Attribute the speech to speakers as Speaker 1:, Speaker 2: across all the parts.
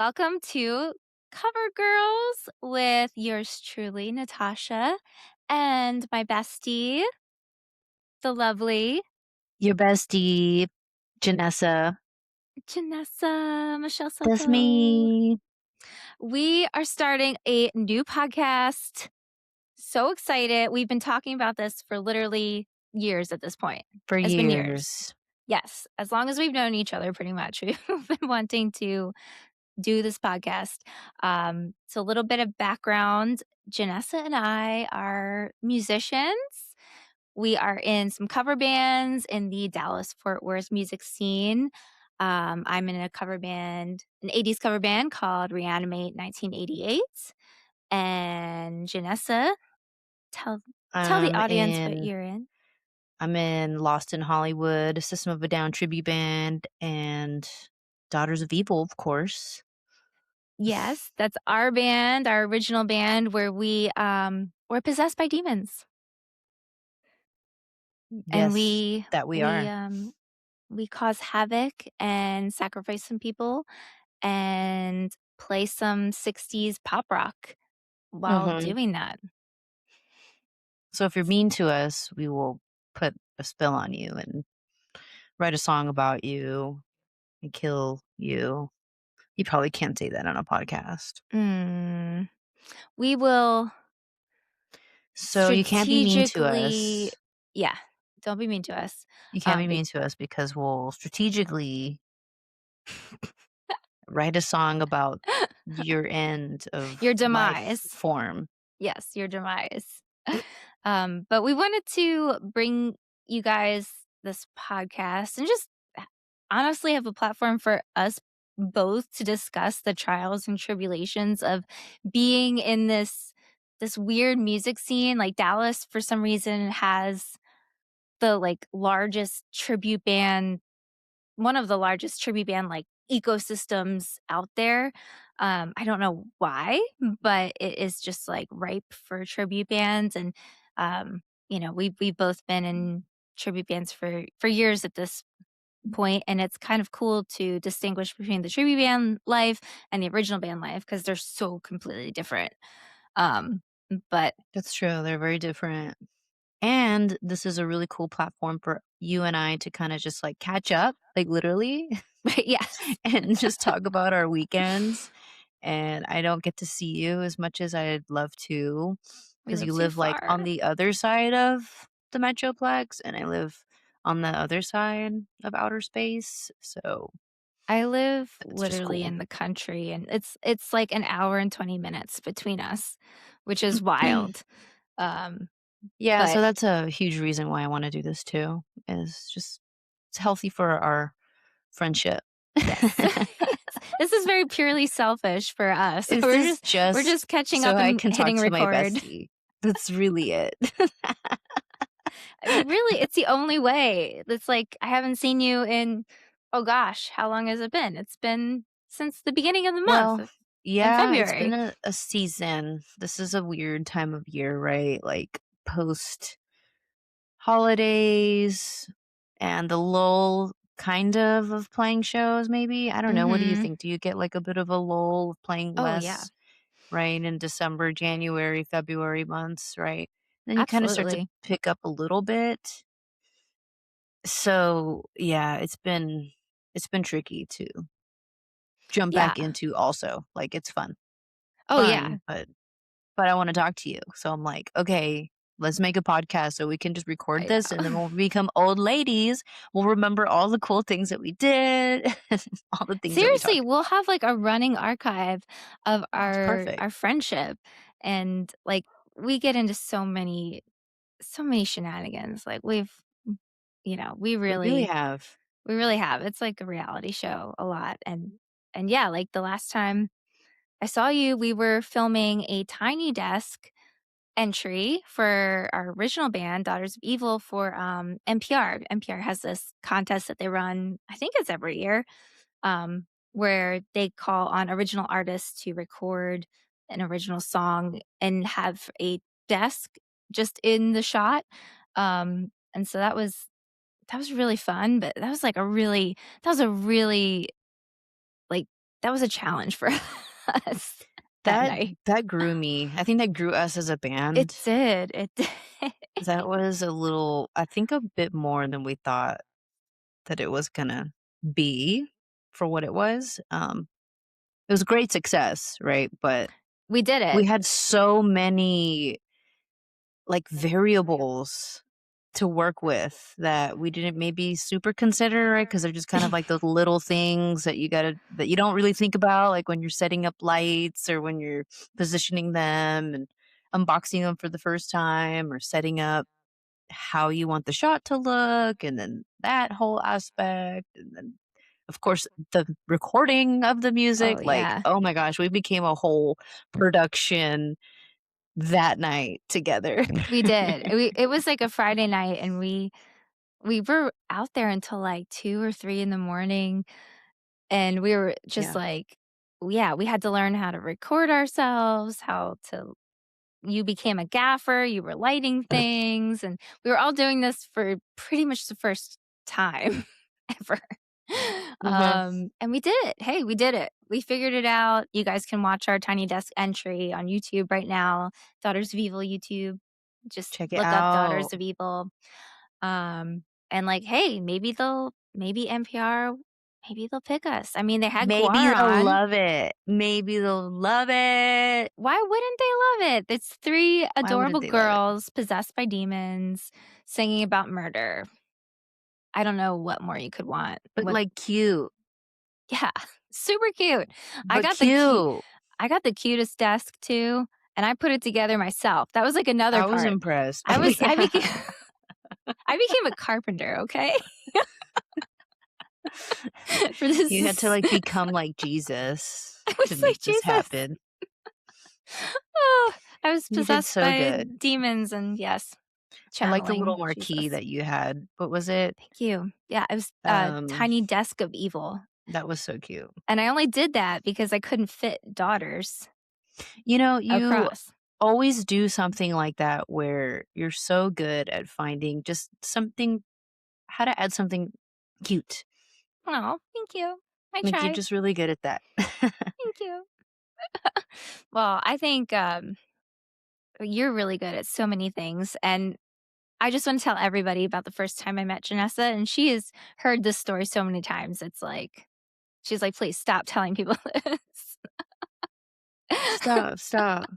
Speaker 1: Welcome to Cover Girls with yours truly, Natasha, and my bestie, the lovely
Speaker 2: Your bestie, Janessa.
Speaker 1: Jenessa Michelle
Speaker 2: That's
Speaker 1: Soto.
Speaker 2: me.
Speaker 1: We are starting a new podcast. So excited. We've been talking about this for literally years at this point.
Speaker 2: For
Speaker 1: It's been years.
Speaker 2: years.
Speaker 1: Yes, as long as we've known each other, pretty much. We've been wanting to do this podcast. So, a little bit of background. Janessa and I are musicians. We are in some cover bands in the Dallas Fort Worth music scene. I'm in a cover band, an 80s cover band called Reanimate 1988. And Janessa, tell tell the
Speaker 2: I'm
Speaker 1: audience what
Speaker 2: in
Speaker 1: you're in.
Speaker 2: I'm in Lost in Hollywood, a System of a Down tribute band, and Daughters of Evil, of course.
Speaker 1: Yes, that's our band, our original band where we're possessed by demons. And
Speaker 2: Yes,
Speaker 1: we
Speaker 2: that we
Speaker 1: we,
Speaker 2: are.
Speaker 1: um, we cause havoc and sacrifice some people and play some '60s pop rock while
Speaker 2: Mhm.
Speaker 1: doing that.
Speaker 2: So if you're mean to us, we will put a spell on you and write a song about you and kill you. You probably can't say that on a podcast.
Speaker 1: Mm. We will
Speaker 2: So you can't be mean to
Speaker 1: strategically
Speaker 2: us.
Speaker 1: yeah, don't be mean to us.
Speaker 2: You can't be
Speaker 1: Be
Speaker 2: mean to us because we'll strategically write a song about your end
Speaker 1: your
Speaker 2: of life
Speaker 1: demise.
Speaker 2: form.
Speaker 1: Yes, your demise. But we wanted to bring you guys this podcast and just honestly have a platform for us both to discuss the trials and tribulations of being in this weird music scene. Like Dallas, for some reason, has the like largest tribute band, one of the largest tribute band like ecosystems out there. I don't know why, but it is just like ripe for tribute bands. And we've both been in tribute bands for years at this point, and it's kind of cool to distinguish between the tribute band life and the original band life because they're so completely different. Um, but
Speaker 2: That's true. They're very different. And this is a really cool platform for you and I to kind of just like catch up, like literally,
Speaker 1: yes,
Speaker 2: and just talk about our weekends. And I don't get to see you as much as I'd love to
Speaker 1: we
Speaker 2: because
Speaker 1: live
Speaker 2: you
Speaker 1: too
Speaker 2: live like
Speaker 1: far.
Speaker 2: on the other side of the Metroplex and I live on the other side of outer space. So
Speaker 1: I live
Speaker 2: it's just
Speaker 1: literally
Speaker 2: cool.
Speaker 1: in the country, and it's like an hour and 20 minutes between us, which is wild. Um,
Speaker 2: Yeah, so
Speaker 1: but
Speaker 2: that's a huge reason why I wanna do this too, is just it's healthy for our friendship.
Speaker 1: yes. Yes. This is very purely selfish for us.
Speaker 2: This
Speaker 1: We're
Speaker 2: is
Speaker 1: just
Speaker 2: just
Speaker 1: catching
Speaker 2: so
Speaker 1: up
Speaker 2: I
Speaker 1: and
Speaker 2: can talk
Speaker 1: hitting
Speaker 2: to my
Speaker 1: record.
Speaker 2: bestie. That's really it.
Speaker 1: I mean, really, it's the only way. It's like I haven't seen you in oh gosh, how long has it been? It's been since the beginning of the month
Speaker 2: Well,
Speaker 1: in
Speaker 2: yeah, it's been
Speaker 1: February.
Speaker 2: a season. This is a weird time of year, right? Like, post-holidays and the lull kind of playing shows maybe? I don't know, what do you
Speaker 1: Mhm.
Speaker 2: think? Do you get, like, a bit of a lull of playing
Speaker 1: Oh, yeah.
Speaker 2: less? Right, in December, January, February months, right? Then you kinda start to
Speaker 1: Absolutely.
Speaker 2: pick up a little bit. So, yeah, it's been tricky to jump
Speaker 1: Yeah.
Speaker 2: back into also, like, it's fun.
Speaker 1: Oh, yeah.
Speaker 2: Fun, but I wanna talk to you. So I'm like, "Okay, let's make a podcast so we can just record
Speaker 1: I
Speaker 2: this, and then
Speaker 1: know.
Speaker 2: when we become old ladies, we'll remember all the cool things that we did, all the things that we
Speaker 1: Seriously,
Speaker 2: talked
Speaker 1: we'll
Speaker 2: about."
Speaker 1: have, like, a running archive of
Speaker 2: It's perfect.
Speaker 1: our friendship, and, like, we get into so many shenanigans, like,
Speaker 2: We really have.
Speaker 1: we really have. It's like a reality show a lot, and yeah, like, the last time I saw you, we were filming a Tiny Desk entry for our original band, Daughters of Evil, for, NPR. NPR has this contest that they run, I think it's every year, where they call on original artists to record an original song and have a desk just in the shot. And so that was really fun, but that was a really like that was a challenge for us that
Speaker 2: That
Speaker 1: night.
Speaker 2: that grew me. I think that grew us as a
Speaker 1: It
Speaker 2: band.
Speaker 1: did, it did.
Speaker 2: That was a little I think a bit more than we thought that it was gonna be for what it was. It was a great success, right? But
Speaker 1: We did
Speaker 2: we
Speaker 1: it.
Speaker 2: had so many, like, variables to work with that we didn't maybe super consider, right? Because 'Cause they're just kind of like those little things that you don't really think about, like when you're setting up lights or when you're positioning them and unboxing them for the first time or setting up how you want the shot to look, and then that whole aspect, and then, of course, the recording of the music,
Speaker 1: Oh,
Speaker 2: like,
Speaker 1: yeah.
Speaker 2: oh my gosh, we became a whole production that night together.
Speaker 1: We did. It was like a Friday night, and we were out there until, like, 2 or 3 in the morning, and we were just
Speaker 2: Yeah.
Speaker 1: like yeah, we had to learn how to record ourselves, how to you became a gaffer, you were lighting things, and we were all doing this for pretty much the first time ever.
Speaker 2: Uh-huh.
Speaker 1: And we did it. Hey, we did it. We figured it out. You guys can watch our Tiny Desk entry on YouTube right now, Daughters of Evil YouTube. Just
Speaker 2: Check it
Speaker 1: look up
Speaker 2: out.
Speaker 1: Daughters of Evil. And like, hey, maybe NPR, maybe they'll pick us. I mean, they had
Speaker 2: Maybe
Speaker 1: Guar
Speaker 2: they'll
Speaker 1: on.
Speaker 2: love it. Maybe they'll love it.
Speaker 1: Why wouldn't they love it? It's 3
Speaker 2: Why wouldn't
Speaker 1: adorable
Speaker 2: they love it?
Speaker 1: girls possessed by demons singing about murder. I don't know what more you could want.
Speaker 2: But,
Speaker 1: What
Speaker 2: like, cute.
Speaker 1: yeah, super cute. I
Speaker 2: But
Speaker 1: got the cute
Speaker 2: cute.
Speaker 1: I got the cutest desk too, and I put it together myself. That was like another
Speaker 2: I was
Speaker 1: part.
Speaker 2: impressed.
Speaker 1: I
Speaker 2: Yeah.
Speaker 1: became I became a carpenter, okay? For
Speaker 2: You had to,
Speaker 1: this
Speaker 2: like, become like Jesus
Speaker 1: I
Speaker 2: to
Speaker 1: was like,
Speaker 2: make this
Speaker 1: "Jesus."
Speaker 2: happen.
Speaker 1: Oh, I was
Speaker 2: You did
Speaker 1: possessed
Speaker 2: so
Speaker 1: by
Speaker 2: good.
Speaker 1: demons and yes,
Speaker 2: I like the little
Speaker 1: channeling
Speaker 2: marquee
Speaker 1: Jesus.
Speaker 2: that you had. What was it?
Speaker 1: Thank you. Yeah, it was a
Speaker 2: Um,
Speaker 1: tiny desk of evil,
Speaker 2: that was so cute.
Speaker 1: and I only did that because I couldn't fit daughters
Speaker 2: You know, you
Speaker 1: across.
Speaker 2: always do something like that where you're so good at finding just something how to add something cute.
Speaker 1: Oh, thank you. I
Speaker 2: Like, you're
Speaker 1: try.
Speaker 2: just really good at that.
Speaker 1: Thank you. Well, I think, you're really good at so many things, and I just wanna tell everybody about the first time I met Janessa, and she has heard this story so many times, it's like she's like, "Please stop telling people this."
Speaker 2: Stop, stop,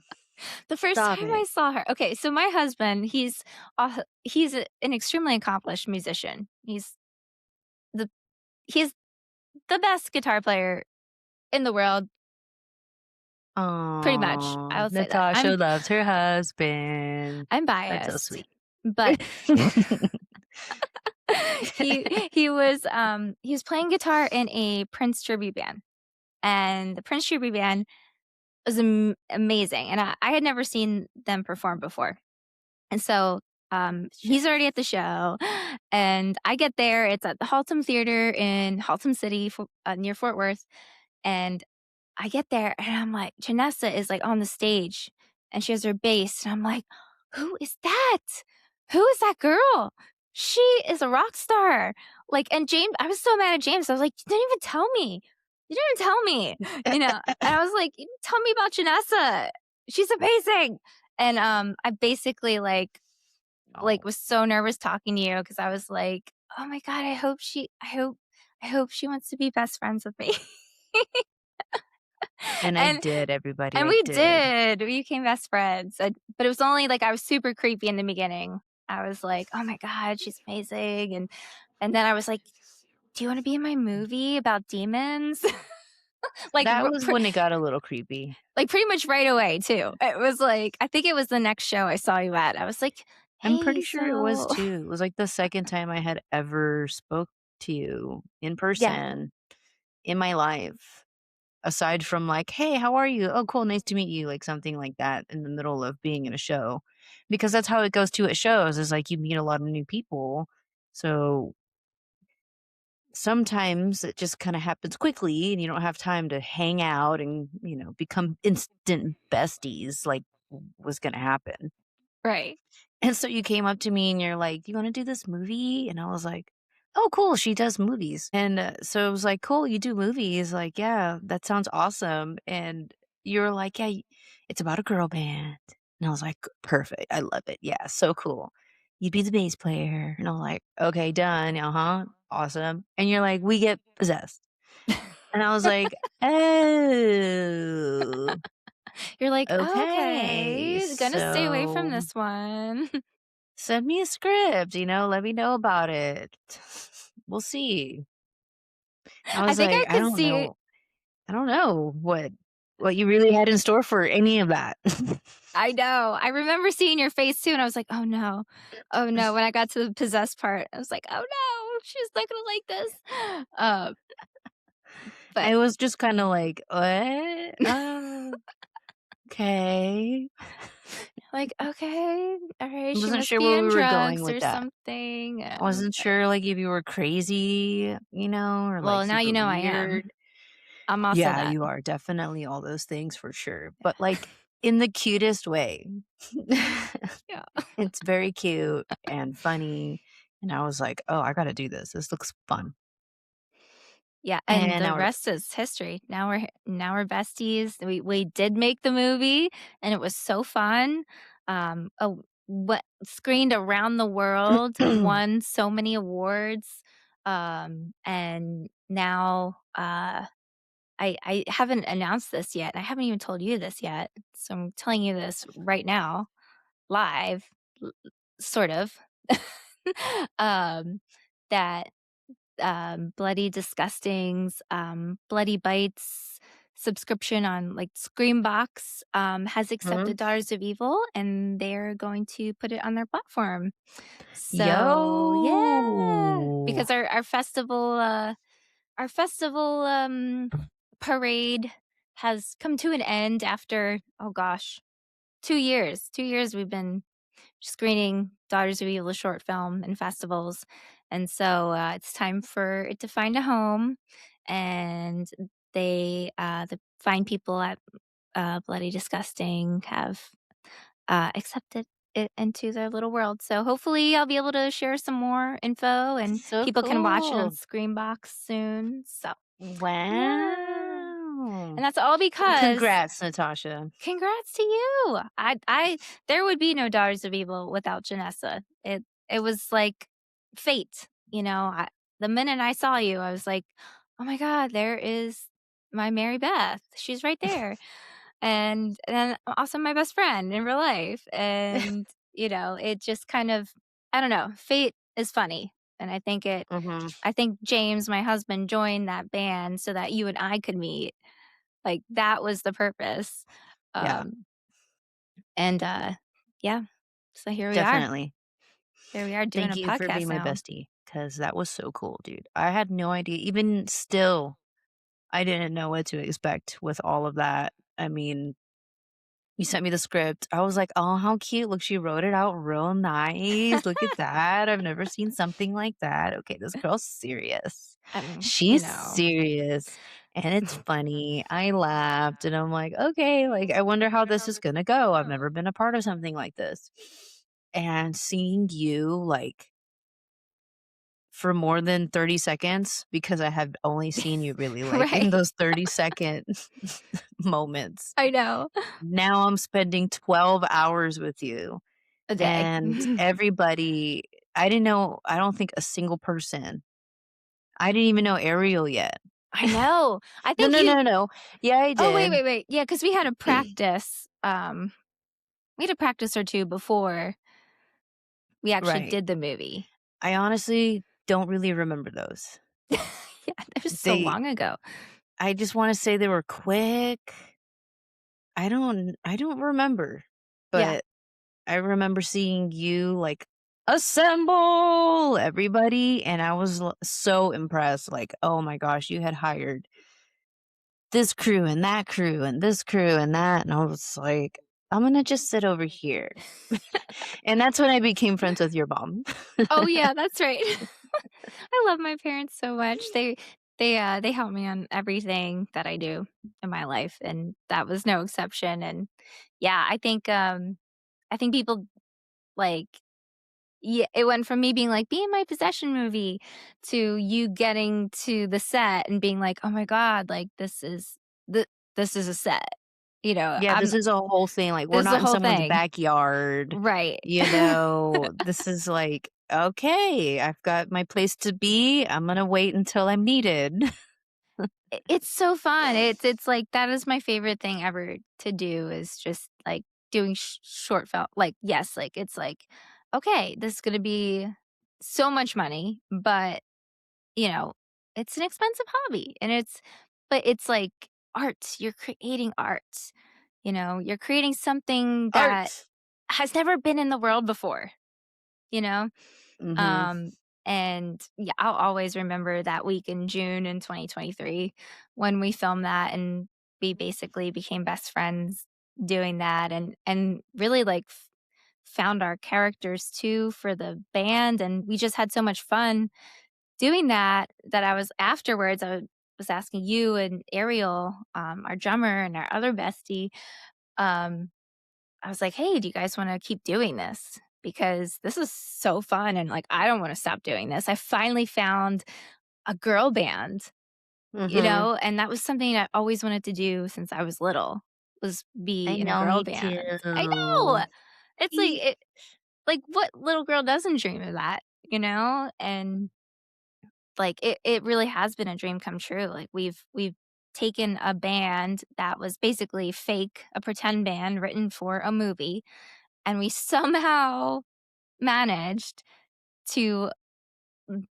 Speaker 1: The first
Speaker 2: stop
Speaker 1: time I
Speaker 2: it.
Speaker 1: saw her okay, so my husband, he's an extremely accomplished musician. The he's the best guitar player in the world, pretty much. I
Speaker 2: Aw,
Speaker 1: will say that.
Speaker 2: Natasha loves her husband.
Speaker 1: I'm
Speaker 2: That's so
Speaker 1: biased,
Speaker 2: sweet.
Speaker 1: but he was playing guitar in a Prince tribute band, and the Prince tribute band was amazing, and I had never seen them perform before. And so, he's already at the show, and I get there, it's at the Haltom Theater in Haltom City, near Fort Worth, and I get there, and I'm like Janessa is, like, on the stage, and she has her bass, and I'm like, "Who is that? Who is that girl? She is a rock star." Like, and James I was so mad at James, I was like, "You didn't even tell me. You didn't even tell me." You know? And I was like, "Tell me about Janessa. She's amazing." And, I basically,
Speaker 2: Oh,
Speaker 1: was so nervous talking to you because I was like, "Oh my god, I hope she wants to be best friends with me."
Speaker 2: and I
Speaker 1: And
Speaker 2: did, everybody,
Speaker 1: and
Speaker 2: I
Speaker 1: we
Speaker 2: did.
Speaker 1: did. We became best friends. But it was only like I was super creepy in the beginning. I was like, "Oh my god, she's amazing." And then I was like, "Do you wanna be in my movie about demons?" Like,
Speaker 2: That
Speaker 1: r
Speaker 2: was
Speaker 1: pre
Speaker 2: when it got a little creepy.
Speaker 1: like, pretty much right away too. It was like I think it was the next show I saw you at. I was like,
Speaker 2: I'm
Speaker 1: "Hey,
Speaker 2: pretty sure it was
Speaker 1: so"
Speaker 2: too. It was, like, the second time I had ever spoke to you in
Speaker 1: Yeah,
Speaker 2: person in my life, aside from, like, "Hey, how are you? Oh, cool, nice to meet you," like, something like that in the middle of being in a show. Because that's how it goes too at shows, is, like, you meet a lot of new people. So, sometimes it just kinda happens quickly, and you don't have time to hang out and, become instant besties like was gonna happen.
Speaker 1: right.
Speaker 2: And so you came up to me and you're like, "Do you wanna do this movie?" And I was like, oh, cool, she does movies. And, so it was like, "Cool, you do movies." Like, "Yeah, that sounds awesome." And you were like, "Yeah, it's about a girl band." And I was like, "Perfect, I love it. Yeah, so cool. You'd be the bass player." And I'm like, "Okay, done. Uh-huh, awesome." And you're like, "We get possessed." And I was like, "Oh,
Speaker 1: You're like,
Speaker 2: okay.
Speaker 1: "Okay, gonna stay away from
Speaker 2: So
Speaker 1: this one."
Speaker 2: send me a script, let me know about it. We'll see." I
Speaker 1: I
Speaker 2: was
Speaker 1: think
Speaker 2: like,
Speaker 1: I could see
Speaker 2: I don't know what you really had in store for any of that."
Speaker 1: I know. I remember seeing your face too, and I was like, "Oh, no. Oh, no." When I got to the possessed part, I was like, "Oh, no. She's not gonna like this." Uh, but
Speaker 2: I was just kinda like, "What? Okay."
Speaker 1: like, "Okay.
Speaker 2: I
Speaker 1: Alright. She
Speaker 2: wasn't
Speaker 1: must
Speaker 2: sure
Speaker 1: be
Speaker 2: where
Speaker 1: on
Speaker 2: we were going
Speaker 1: drugs
Speaker 2: with
Speaker 1: or
Speaker 2: that.
Speaker 1: something."
Speaker 2: I wasn't sure, like, if you were crazy, or, like,
Speaker 1: Well, now you
Speaker 2: super
Speaker 1: know I
Speaker 2: weird.
Speaker 1: am. I'm also
Speaker 2: Yeah,
Speaker 1: that.
Speaker 2: you are definitely all those things for sure, but, like, in the cutest way.
Speaker 1: Yeah.
Speaker 2: It's very cute and funny, and I was like, "Oh, I gotta do this. This looks fun."
Speaker 1: Yeah, and
Speaker 2: And
Speaker 1: the
Speaker 2: now we're
Speaker 1: rest is history. Now we're besties. We did make the movie, and it was so fun. What screened around the world, won so many awards, and now, I haven't announced this yet. I haven't even told you this yet, so I'm telling you this right now, live, sort of. Um, that Bloody Disgusting's, Bloody Bites subscription on, like, Screambox, has
Speaker 2: Mhm.
Speaker 1: accepted Daughters of Evil, and they're going to put it on their platform. So, yeah,
Speaker 2: Yo!
Speaker 1: because our festival parade has come to an end after, oh gosh, 2 years. 2 years we've been screening Daughters of Evil, short film, in festivals, and so, it's time for it to find a home, and the fine people at, Bloody Disgusting have, accepted it into their little world, so hopefully I'll be able to share some more info, and
Speaker 2: So
Speaker 1: people can watch it on
Speaker 2: cool.
Speaker 1: Screambox soon, so yeah,
Speaker 2: Wow.
Speaker 1: and that's all
Speaker 2: Well,
Speaker 1: because
Speaker 2: congrats, Natasha.
Speaker 1: congrats to you. I there would be no Daughters of Evil without Janessa. It was like fate, the minute I saw you, I was like, "Oh my god, there is my Mary Beth. She's right there." And also my best friend in real life. And, it just kind of I don't know, fate is funny. And
Speaker 2: Mhm.
Speaker 1: I think James, my husband, joined that band so that you and I could meet. Like, that was the purpose.
Speaker 2: Yeah,
Speaker 1: Um, and yeah, so here we are.
Speaker 2: definitely.
Speaker 1: Here we are doing
Speaker 2: Thank
Speaker 1: a
Speaker 2: you for being
Speaker 1: podcast
Speaker 2: my
Speaker 1: now.
Speaker 2: bestie, cause that was so cool, dude. I had no idea. Even still, I didn't know what to expect with all of that. I mean, you sent me the script. I was like, "Oh, how cute. Look, she wrote it out real nice. Look at that. I've never seen something like that. Okay, this girl's serious.
Speaker 1: I mean,
Speaker 2: She's serious, and it's funny." I laughed, and I'm like, "Okay, like, I wonder how this is gonna go. I've never been a part of something like this." And seeing you, like, for more than 30 seconds, because I have only seen you really, like, in
Speaker 1: Right.
Speaker 2: those 30-second moments.
Speaker 1: I know.
Speaker 2: Now I'm spending 12 hours with you,
Speaker 1: A day.
Speaker 2: and everybody I don't think a single person. I didn't even know Ariel yet.
Speaker 1: I know. I
Speaker 2: No,
Speaker 1: think
Speaker 2: no,
Speaker 1: you
Speaker 2: no, no, no. Yeah, I
Speaker 1: Oh, wait,
Speaker 2: did.
Speaker 1: wait, wait. Yeah, because we had a practice or 2 before we actually
Speaker 2: Right.
Speaker 1: did the movie.
Speaker 2: I honestly don't really remember those.
Speaker 1: Yeah, that was so
Speaker 2: They
Speaker 1: long ago.
Speaker 2: I just wanna say they were quick. I don't remember,
Speaker 1: Yeah.
Speaker 2: but I remember seeing you, like, assemble everybody, and I was so impressed, like, "Oh my gosh, you had hired this crew and that crew and this crew and that," and I was like, "I'm gonna just sit over here." And that's when I became friends with your mom.
Speaker 1: Oh, yeah, that's right. I love my parents so much. They help me on everything that I do in my life, and that was no exception. And yeah, I think people like yeah, it went from me being like, "Be in my possession movie," to you getting to the set and being like, "Oh my god, like, th this is a set." You know,
Speaker 2: Yeah, this is a whole thing, like, we're
Speaker 1: this is
Speaker 2: not
Speaker 1: the
Speaker 2: in
Speaker 1: whole
Speaker 2: someone's
Speaker 1: thing.
Speaker 2: backyard,
Speaker 1: Right.
Speaker 2: this is like, "Okay, I've got my place to be, I'm gonna wait until I'm needed."
Speaker 1: It's so fun. It's like that is my favorite thing ever to do is just, like, doing short film like, yes, like, it's like, "Okay, this is gonna be so much money," but, you know, it's an expensive hobby, and it's like art. You're creating art, You're creating something that
Speaker 2: Art!
Speaker 1: has never been in the world before, you know?
Speaker 2: Mhm.
Speaker 1: Um, and yeah, I'll always remember that week in June in 2023 when we filmed that and we basically became best friends doing that and really like found our characters too for the band and we just had so much fun doing that that I was afterwards I was asking you and Ariel, our drummer and our other bestie, um, I was like, "Hey, do you guys wanna keep doing this? Because this is so fun and, like, I don't wanna stop doing this." I finally found a girl band,
Speaker 2: Mhm.
Speaker 1: and that was something I always wanted to do since I was little, was be
Speaker 2: I
Speaker 1: in a
Speaker 2: know,
Speaker 1: girl
Speaker 2: me
Speaker 1: band. I know!
Speaker 2: too.
Speaker 1: It's like, what little girl doesn't dream of that, And, like, it really has been a dream come true, like, we've taken a band that was basically fake, a pretend band written for a movie, and we somehow managed to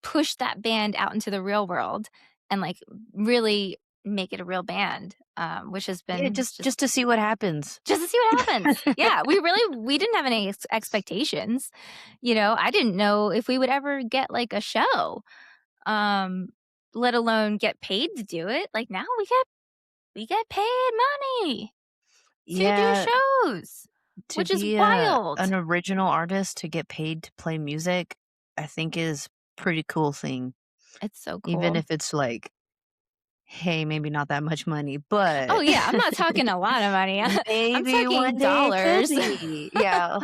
Speaker 1: push that band out into the real world and, like, really make it a real band, which has
Speaker 2: Yeah,
Speaker 1: been
Speaker 2: just to see what happens.
Speaker 1: just to see what happens. Yeah, we didn't have any expectations, I didn't know if we would ever get, like, a show, um, let alone get paid to do it. Like, now we get paid money to do
Speaker 2: Yeah,
Speaker 1: shows,
Speaker 2: to
Speaker 1: which is
Speaker 2: be
Speaker 1: wild.
Speaker 2: an original artist, to get paid to play music, I think is pretty cool thing,
Speaker 1: It's so
Speaker 2: even
Speaker 1: cool.
Speaker 2: if it's like, hey, maybe not that much money, but
Speaker 1: Oh, yeah, I'm not talking a lot of money. I'm
Speaker 2: maybe
Speaker 1: talking
Speaker 2: one day it could
Speaker 1: dollars.
Speaker 2: be. Yeah,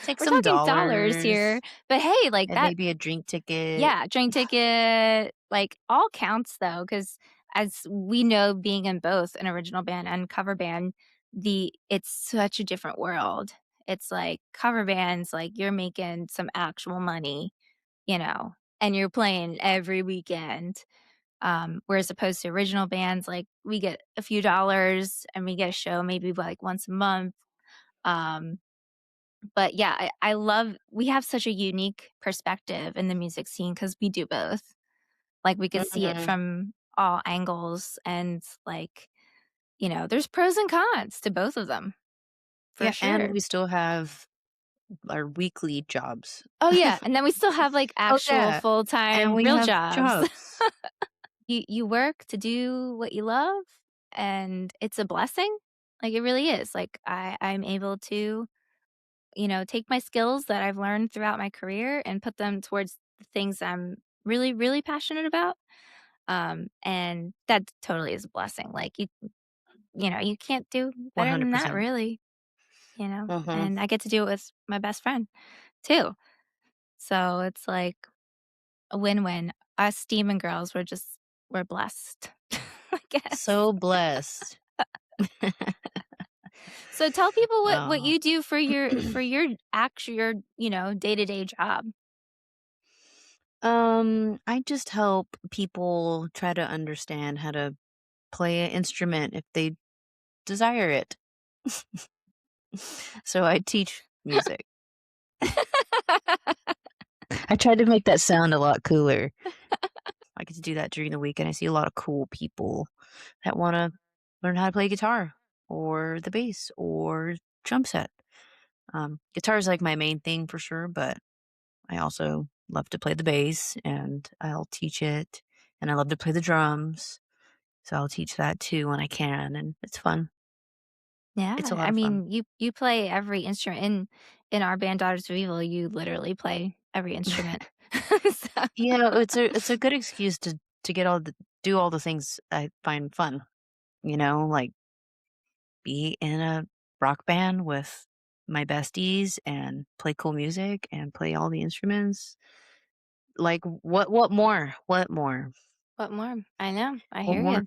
Speaker 2: take
Speaker 1: We're
Speaker 2: some
Speaker 1: talking dollars
Speaker 2: dollars
Speaker 1: here, but hey, like
Speaker 2: and
Speaker 1: that
Speaker 2: maybe a drink ticket.
Speaker 1: yeah, train ticket, like, all counts though, because as we know being in both an original band and cover band, it's such a different world. It's like cover bands, like, you're making some actual money, and you're playing every weekend. Whereas opposed to original bands, like, we get a few dollars and we get a show maybe, like, once a month. Um, but yeah, I love we have such a unique perspective in the music scene because we do both. Like, we could see it
Speaker 2: Mhm.
Speaker 1: from all angles and, like, there's pros and cons to both of them, for
Speaker 2: Yeah, and
Speaker 1: sure.
Speaker 2: we still have our weekly jobs.
Speaker 1: Oh, yeah, and then we still have, like,
Speaker 2: Oh,
Speaker 1: actual
Speaker 2: yeah, and
Speaker 1: full-time
Speaker 2: we
Speaker 1: real
Speaker 2: have
Speaker 1: jobs.
Speaker 2: jobs.
Speaker 1: You work to do what you love, and it's a blessing. Like, it really is. Like, I'm able to, take my skills that I've learned throughout my career and put them towards the things I'm really, really passionate about. And that totally is a blessing. Like, you can't do better than that,
Speaker 2: 100%.
Speaker 1: really,
Speaker 2: Mhm.
Speaker 1: and I get to do it with my best friend too. So it's like a win-win. Us demon girls, we're blessed, I guess.
Speaker 2: So blessed.
Speaker 1: So tell people what
Speaker 2: Oh.
Speaker 1: you do for your actual your, day-to-day job.
Speaker 2: I just help people try to understand how to play an instrument if they desire it. So I teach music. I tried to make that sound a lot cooler. I get to do that during the week, and I see a lot of cool people that wanna learn how to play guitar or the bass or drum set. Guitar is, like, my main thing for sure, but I also love to play the bass, and I'll teach it, and I love to play the drums, so I'll teach that too when I can, and it's fun. It's a
Speaker 1: Yeah,
Speaker 2: lot
Speaker 1: I
Speaker 2: of fun.
Speaker 1: mean, you play every instrument in our band Daughters of Evil, you literally play every instrument. So
Speaker 2: Yeah, it's a good excuse to get all the do all the things I find fun, like, be in a rock band with my besties and play cool music and play all the instruments. Like, what more? What more?
Speaker 1: What more? I know. I
Speaker 2: What
Speaker 1: hear
Speaker 2: more?
Speaker 1: you.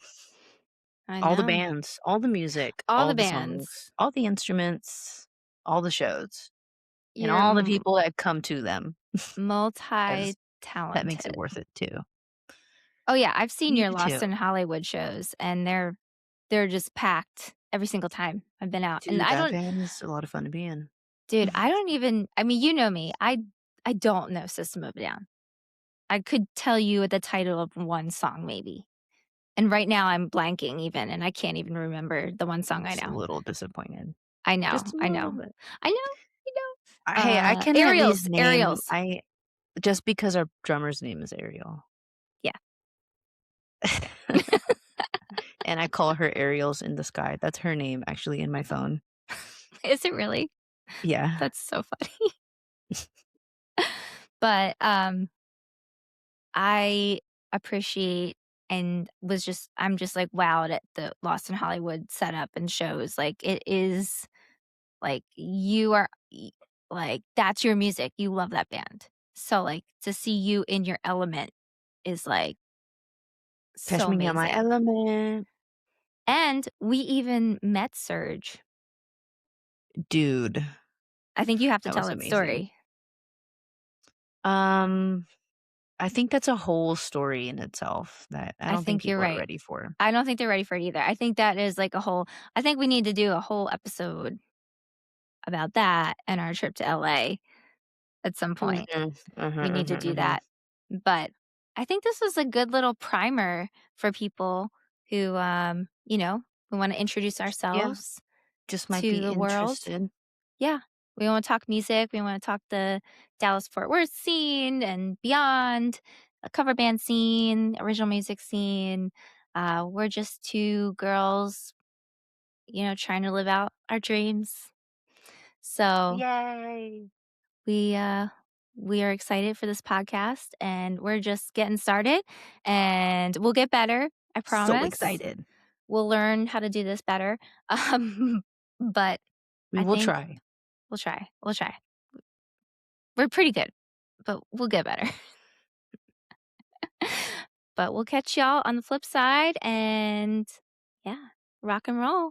Speaker 1: I
Speaker 2: All the
Speaker 1: know.
Speaker 2: bands, all the music,
Speaker 1: All
Speaker 2: all
Speaker 1: the
Speaker 2: the
Speaker 1: bands.
Speaker 2: songs, all the instruments, all the shows, and
Speaker 1: You're
Speaker 2: all the people that come to them, because that makes it
Speaker 1: multi-talented.
Speaker 2: worth it too.
Speaker 1: Oh, yeah, I've seen
Speaker 2: You
Speaker 1: your
Speaker 2: do
Speaker 1: Lost
Speaker 2: too.
Speaker 1: in Hollywood shows, and they're just packed every single time I've been out, and
Speaker 2: Dude, that band is a lot of fun to be in.
Speaker 1: dude, I don't even I mean, you know me, I don't know System of a Down. I could tell you the title of one song maybe, and right now I'm blanking even, and I can't even remember the one song I
Speaker 2: Just a
Speaker 1: know.
Speaker 2: little disappointed.
Speaker 1: I know,
Speaker 2: Just a
Speaker 1: I
Speaker 2: little
Speaker 1: know.
Speaker 2: bit.
Speaker 1: I know, I know.
Speaker 2: Hey, I can at least name
Speaker 1: Aerials.
Speaker 2: I just because our drummer's name is Ariel.
Speaker 1: Yeah.
Speaker 2: And I call her Ariels in the Sky. That's her name actually in my phone.
Speaker 1: Is it really?
Speaker 2: Yeah.
Speaker 1: That's so funny. But, I appreciate and I'm just, like, wowed at the Lost in Hollywood setup and shows, like, it is like, you are y like, that's your music, you love that band. So, like, to see you in your element is, like,
Speaker 2: Catch
Speaker 1: so
Speaker 2: me in my
Speaker 1: amazing.
Speaker 2: element.
Speaker 1: And we even met Serge.
Speaker 2: Dude,
Speaker 1: I think you have to
Speaker 2: that
Speaker 1: tell
Speaker 2: was
Speaker 1: that
Speaker 2: amazing.
Speaker 1: story.
Speaker 2: Um, I think that's a whole story in itself that I
Speaker 1: I
Speaker 2: don't think
Speaker 1: think you're
Speaker 2: people are
Speaker 1: right.
Speaker 2: ready for.
Speaker 1: I don't think they're ready for it either. I think that is, like, a whole I think we need to do a whole episode about that and our trip to LA at some
Speaker 2: Mhm,
Speaker 1: point.
Speaker 2: mhm,
Speaker 1: We need to
Speaker 2: mhm,
Speaker 1: do
Speaker 2: mhm.
Speaker 1: that. But I think this was a good little primer for people who, we wanna introduce
Speaker 2: Yeah,
Speaker 1: ourselves
Speaker 2: just might
Speaker 1: to
Speaker 2: be
Speaker 1: the world.
Speaker 2: interested.
Speaker 1: Yeah. We wanna talk music, we wanna talk the Dallas-Fort Worth scene and beyond, a cover band scene, original music scene. We're just 2 girls, trying to live out our dreams. So
Speaker 2: Yay!
Speaker 1: we, uh, we are excited for this podcast, and we're just getting started, and we'll get better, I
Speaker 2: So
Speaker 1: promise.
Speaker 2: excited.
Speaker 1: We'll learn how to do this better. But
Speaker 2: We
Speaker 1: I
Speaker 2: will
Speaker 1: think
Speaker 2: try.
Speaker 1: we'll try. We'll try. We're pretty good, but we'll get better. But we'll catch y'all on the flip side, and yeah, rock and roll.